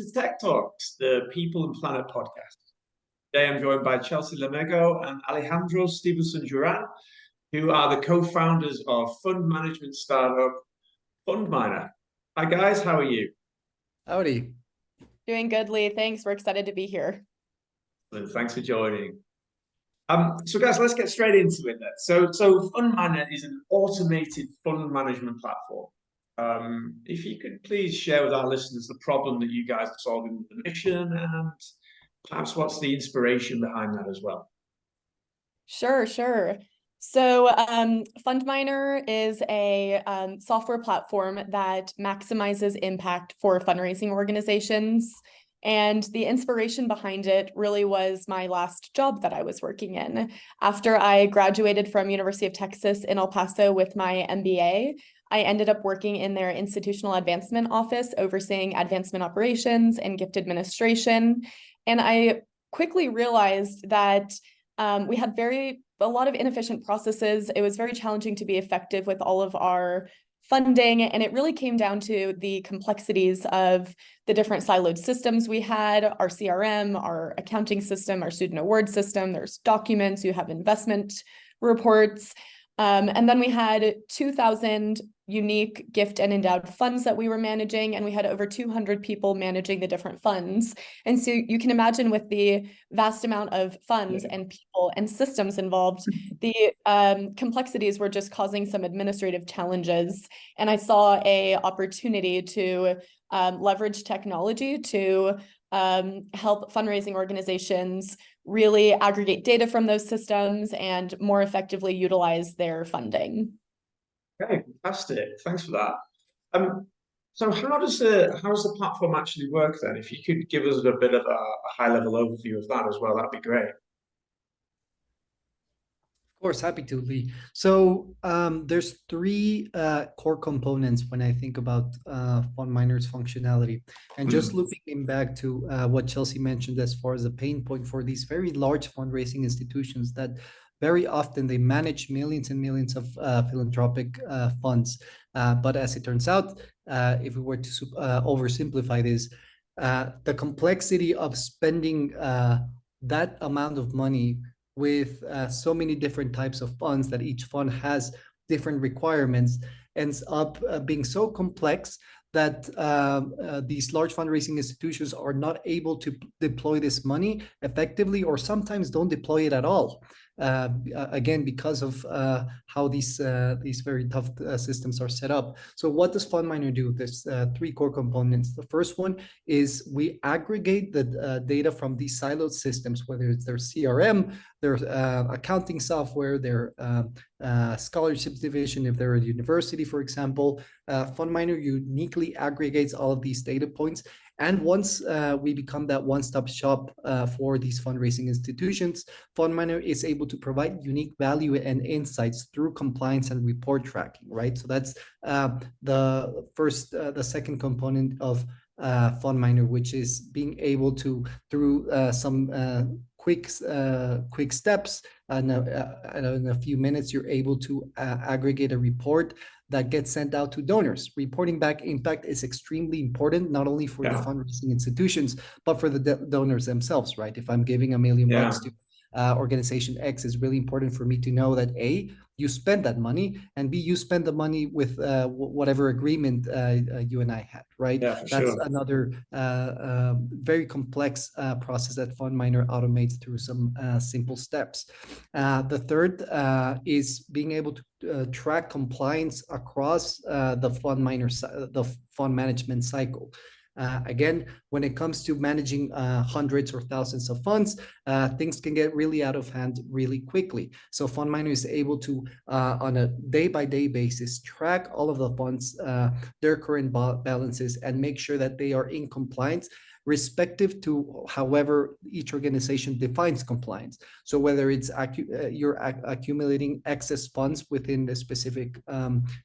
to Tech Talks, the People and Planet podcast. Today I'm joined by Chelsea Lamego and Alejandro Stevenson Duran, who are the co-founders of fund management startup FundMiner. Hi guys, how are you? Howdy. Doing good, Lee. Thanks. We're excited to be here. Thanks for joining. So guys, let's get straight into it then. So FundMiner is an automated fund management platform. If you could please share with our listeners the problem that you guys are solving with the mission and perhaps what's the inspiration behind that as well. Sure. So FundMiner is a software platform that maximizes impact for fundraising organizations. And the inspiration behind it really was my last job that I was working in. After I graduated from University of Texas in El Paso with my MBA, I ended up working in their institutional advancement office, overseeing advancement operations and gift administration. And I quickly realized that we had a lot of inefficient processes. It was very challenging to be effective with all of our funding. And it really came down to the complexities of the different siloed systems we had, our CRM, our accounting system, our student award system. There's documents, you have investment reports. And then we had 2,000 unique gift and endowed funds that we were managing, and we had over 200 people managing the different funds. And so you can imagine with the vast amount of funds and people and systems involved, the complexities were just causing some administrative challenges. And I saw an opportunity to leverage technology to help fundraising organizations really aggregate data from those systems and more effectively utilize their funding. Okay, fantastic. Thanks for that. So how does the platform actually work then? If you could give us a bit of a high-level overview of that as well, that'd be great. Of course, happy to, Lee. So there's three core components when I think about FundMiner's functionality. And just looping back to what Chelsea mentioned as far as the pain point for these very large fundraising institutions that very often they manage millions and millions of philanthropic funds. But as it turns out, if we were to oversimplify this, the complexity of spending that amount of money with so many different types of funds that each fund has different requirements ends up being so complex that these large fundraising institutions are not able to deploy this money effectively, or sometimes don't deploy it at all. Again, because of how these very tough systems are set up. So what does FundMiner do? There's three core components. The first one is we aggregate the data from these siloed systems, whether it's their CRM, their accounting software, their scholarships division, if they're a university, for example. FundMiner uniquely aggregates all of these data points. And once we become that one-stop shop for these fundraising institutions, FundMiner is able to provide unique value and insights through compliance and report tracking, right? So that's the second component of FundMiner, which is being able to, through some quick steps, and in a few minutes, you're able to aggregate a report that gets sent out to donors. Reporting back impact is extremely important, not only for the fundraising institutions, but for the donors themselves, right? If I'm giving $1 million to organization X, it's really important for me to know that A, you spend that money, and B, you spend the money with whatever agreement you and I had, right? Yeah, That's another very complex process that FundMiner automates through some simple steps. The third is being able to track compliance across the fund management cycle. Again, when it comes to managing hundreds or thousands of funds, things can get really out of hand really quickly. So FundMiner is able to, on a day-by-day basis, track all of the funds, their current balances, and make sure that they are in compliance, respective to however each organization defines compliance. So whether it's you're accumulating excess funds within a specific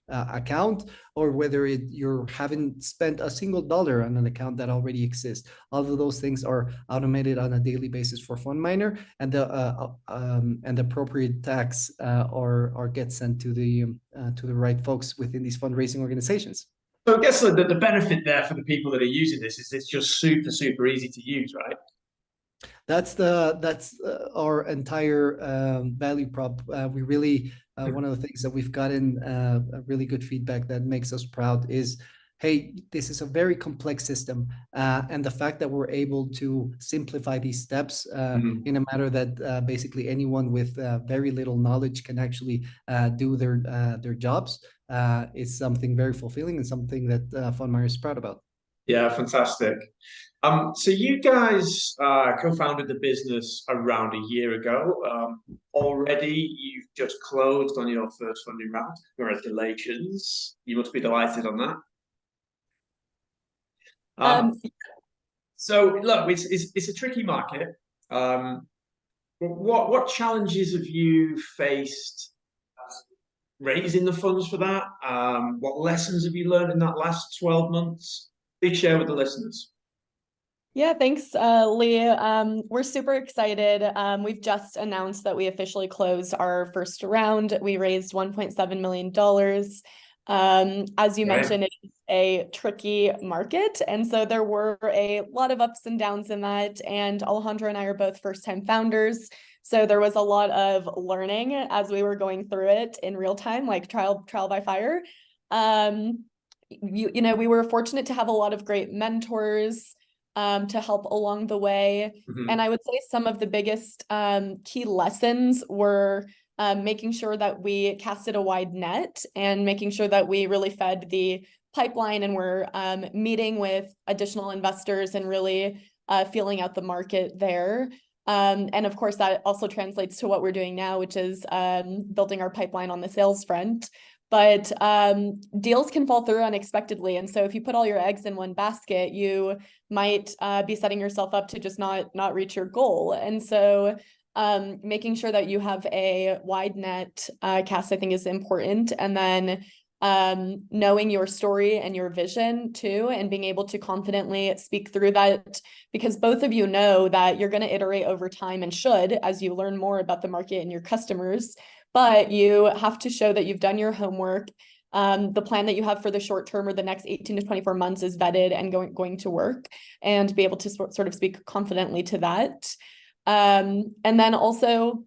account, or whether you haven't spent a single dollar on an account that already exists, all of those things are automated on a daily basis for FundMiner, and the appropriate tax or get sent to the right folks within these fundraising organizations. So I guess the benefit there for the people that are using this is it's just super easy to use, right? That's our entire value prop. We really one of the things that we've gotten a really good feedback that makes us proud is, hey, this is a very complex system, and the fact that we're able to simplify these steps in a manner that basically anyone with very little knowledge can actually do their jobs is something very fulfilling and something that FundMiner is proud about. Yeah, fantastic. So you guys co-founded the business around a year ago. Already, you've just closed on your first funding round. Congratulations! You must be delighted on that. So look, it's a tricky market. What challenges have you faced raising the funds for that? What lessons have you learned in that last 12 months? Please share with the listeners. Yeah, thanks, Lee. We're super excited. We've just announced that we officially closed our first round. We raised $1.7 million. As you mentioned, it's a tricky market. And so there were a lot of ups and downs in that. And Alejandro and I are both first-time founders. So there was a lot of learning as we were going through it in real time, like trial by fire. We were fortunate to have a lot of great mentors to help along the way. And I would say some of the biggest key lessons were making sure that we casted a wide net and making sure that we really fed the pipeline and were meeting with additional investors and really feeling out the market there. And of course, that also translates to what we're doing now, which is building our pipeline on the sales front. But deals can fall through unexpectedly. And so if you put all your eggs in one basket, you might be setting yourself up to just not reach your goal. And so making sure that you have a wide net cast, I think, is important. And then knowing your story and your vision too, and being able to confidently speak through that, because both of you know that you're going to iterate over time and should, as you learn more about the market and your customers. But you have to show that you've done your homework. The plan that you have for the short term or the next 18 to 24 months is vetted and going to work, and be able to sort of speak confidently to that. And then also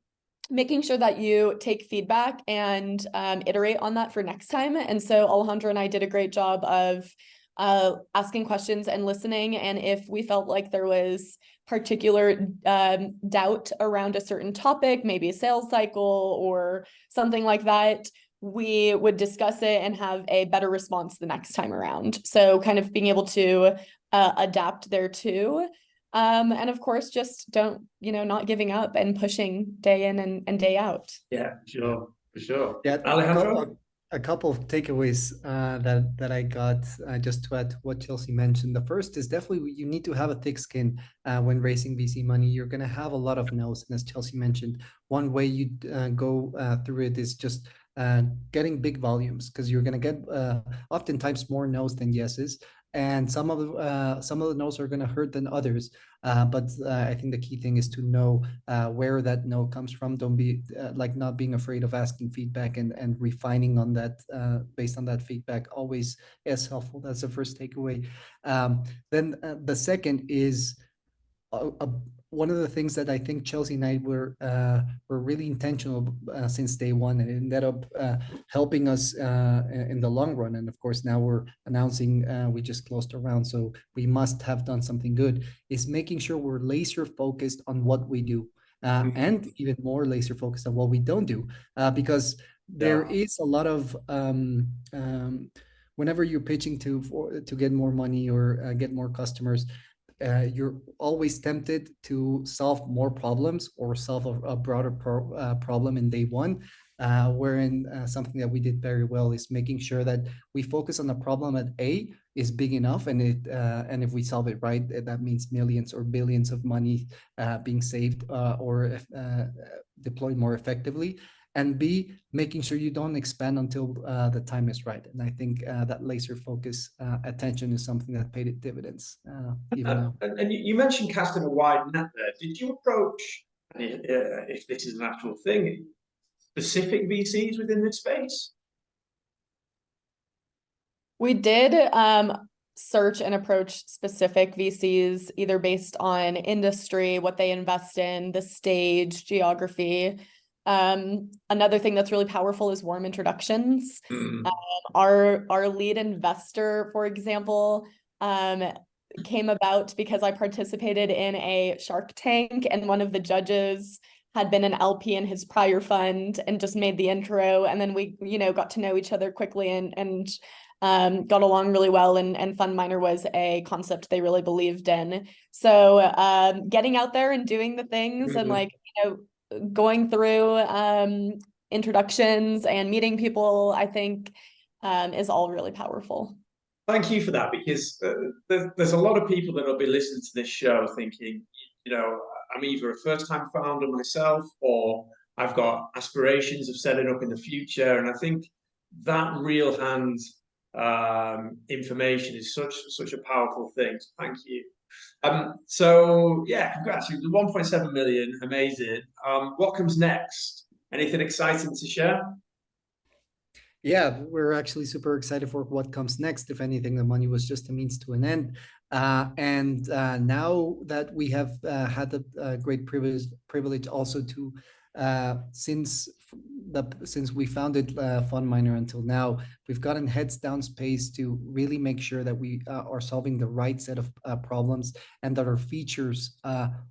making sure that you take feedback and iterate on that for next time. And so Alejandro and I did a great job of asking questions and listening. And if we felt like there was particular doubt around a certain topic, maybe a sales cycle or something like that, we would discuss it and have a better response the next time around. So kind of being able to adapt there too. And of course, just not giving up and pushing day in and day out. Yeah, sure, for sure. Yeah, Alejandro? a couple of takeaways that I got just to add to what Chelsea mentioned. The first is definitely you need to have a thick skin when raising VC money. You're going to have a lot of no's, and as Chelsea mentioned, one way you go through it is just getting big volumes, because you're going to get oftentimes more no's than yeses. And some of the no's are going to hurt than others. But I think the key thing is to know where that no comes from. Don't be not being afraid of asking feedback and refining on that based on that feedback always is helpful. That's the first takeaway. Then the second is one of the things that I think Chelsea and I were really intentional since day one, and it ended up helping us in the long run. And of course, now we're announcing we just closed a round, so we must have done something good, is making sure we're laser focused on what we do, and even more laser focused on what we don't do, because there is a lot of whenever you're pitching to get more money or get more customers, you're always tempted to solve more problems or solve a broader problem in day one, wherein something that we did very well is making sure that we focus on the problem at A is big enough, and if we solve it right, that means millions or billions of money being saved or deployed more effectively. And B, making sure you don't expand until the time is right. And I think that laser focus attention is something that paid dividends even now. And you mentioned casting a wide net there. Did you approach, if this is an actual thing, specific VCs within this space? We did search and approach specific VCs, either based on industry, what they invest in, the stage, geography. Another thing that's really powerful is warm introductions. Our lead investor, for example, came about because I participated in a Shark Tank, and one of the judges had been an LP in his prior fund and just made the intro, and then we, got to know each other quickly and got along really well, and FundMiner was a concept they really believed in. So getting out there and doing the things and going through introductions and meeting people, I think is all really powerful. Thank you for that, because there's a lot of people that will be listening to this show thinking, I'm either a first-time founder myself, or I've got aspirations of setting up in the future. And I think that real hand information is such a powerful thing. So thank you. So yeah, congrats. 1.7 million, amazing. What comes next? Anything exciting to share? Yeah, we're actually super excited for what comes next. If anything, the money was just a means to an end. And now that we have had the great privilege also to, since we founded FundMiner until now, we've gotten heads down space to really make sure that we are solving the right set of problems, and that our features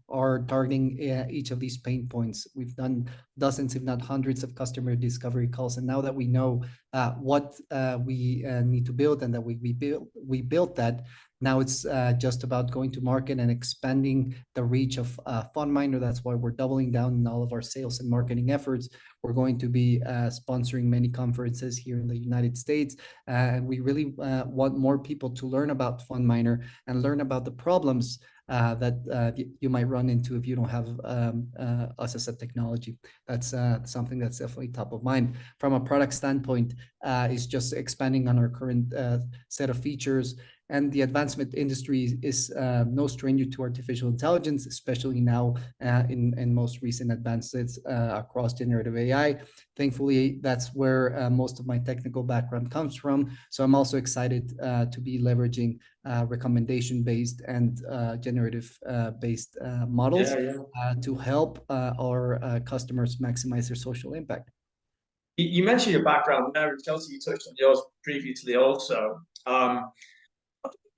are targeting each of these pain points. We've done dozens, if not hundreds, of customer discovery calls, and now that we know what we need to build, and that we built that, now it's just about going to market and expanding the reach of FundMiner. That's why we're doubling down on all of our sales and marketing efforts. We're going to be sponsoring many conferences here in the United States. And we really want more people to learn about FundMiner and learn about the problems that you might run into if you don't have us as a technology. That's something that's definitely top of mind. From a product standpoint, is just expanding on our current set of features. And the advancement industry is no stranger to artificial intelligence, especially now in most recent advances across generative AI. Thankfully, that's where most of my technical background comes from. So I'm also excited to be leveraging recommendation-based and generative-based models to help our customers maximize their social impact. You mentioned your background there, and Chelsea, you touched on yours previously also.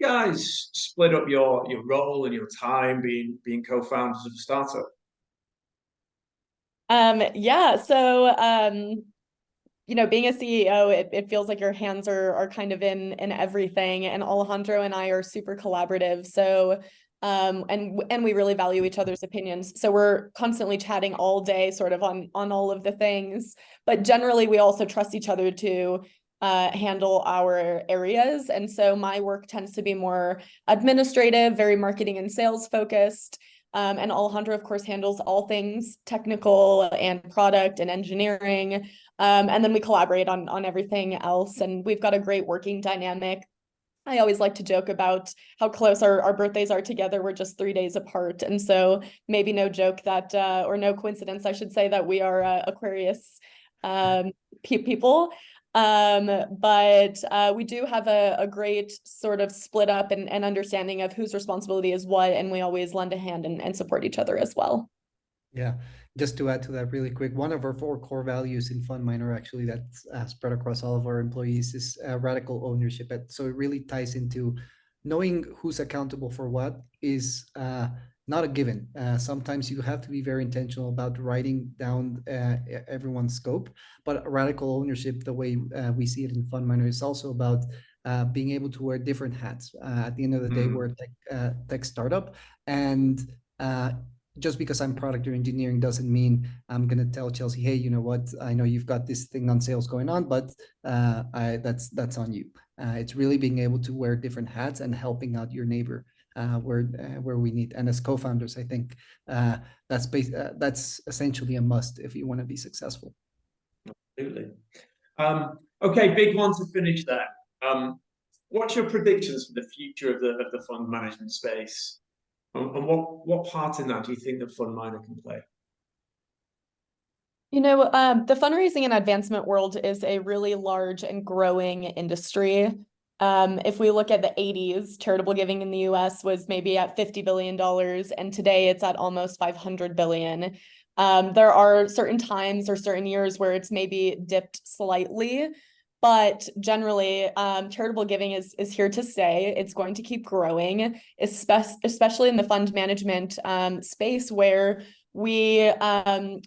You guys split up your role and your time being co-founders of a startup? Being a CEO, it feels like your hands are kind of in everything, and Alejandro and I are super collaborative. So and we really value each other's opinions. So we're constantly chatting all day sort of on all of the things, but generally we also trust each other to handle our areas. And so my work tends to be more administrative, very marketing and sales focused. And Alejandro, of course, handles all things technical and product and engineering. And then we collaborate on everything else. And we've got a great working dynamic. I always like to joke about how close our birthdays are together. We're just 3 days apart. And so maybe no joke that, or no coincidence, I should say, that we are Aquarius people. But we do have a great sort of split up and understanding of whose responsibility is what, and we always lend a hand and support each other as well. Yeah, just to add to that really quick, one of our 4 core values in FundMiner, actually, that's spread across all of our employees, is radical ownership. So it really ties into knowing who's accountable for what is not a given. Sometimes you have to be very intentional about writing down everyone's scope, but radical ownership, the way we see it in FundMiner, is also about being able to wear different hats. At the end of the day, we're a tech startup, and just because I'm product or engineering doesn't mean I'm going to tell Chelsea, hey, you know what, I know you've got this thing on sales going on, but that's on you. It's really being able to wear different hats and helping out your neighbor where we need. And as co-founders, I think that's essentially a must if you want to be successful. Absolutely. Okay, big one to finish there. What's your predictions for the future of the fund management space? And what part in that do you think that FundMiner can play? The fundraising and advancement world is a really large and growing industry. If we look at the 80s, charitable giving in the US was maybe at $50 billion, and today it's at almost 500 billion. There are certain times or certain years where it's maybe dipped slightly, but generally, charitable giving is here to stay. It's going to keep growing, especially in the fund management space where we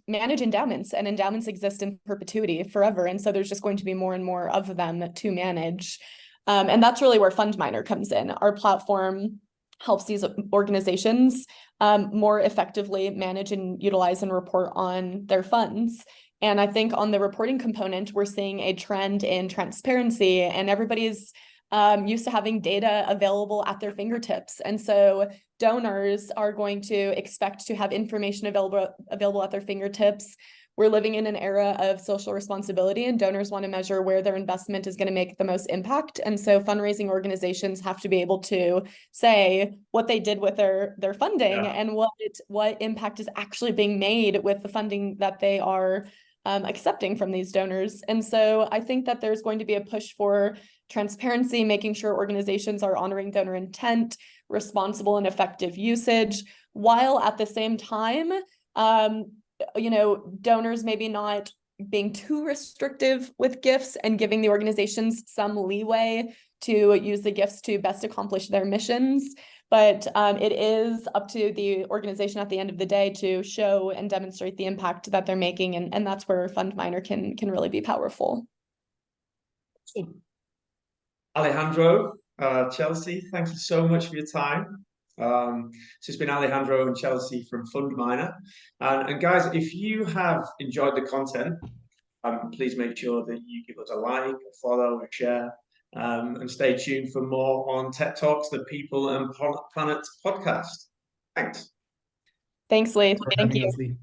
manage endowments, and endowments exist in perpetuity forever. And so there's just going to be more and more of them to manage. And that's really where FundMiner comes in. Our platform helps these organizations more effectively manage and utilize and report on their funds. And I think on the reporting component, we're seeing a trend in transparency, and everybody's used to having data available at their fingertips. And so donors are going to expect to have information available at their fingertips. We're living in an era of social responsibility, and donors want to measure where their investment is going to make the most impact. And so fundraising organizations have to be able to say what they did with their funding, and what impact is actually being made with the funding that they are accepting from these donors. And so I think that there's going to be a push for transparency, making sure organizations are honoring donor intent, responsible and effective usage, while at the same time, donors maybe not being too restrictive with gifts and giving the organizations some leeway to use the gifts to best accomplish their missions. But it is up to the organization at the end of the day to show and demonstrate the impact that they're making. And that's where FundMiner can really be powerful. Alejandro, Chelsea, thank you so much for your time. So it's been Alejandro and Chelsea from FundMiner. And guys, if you have enjoyed the content, please make sure that you give us a like, a follow, a share, and stay tuned for more on Tech Talks, the People and Planet podcast. Thanks. Thanks, Lee. Thank you.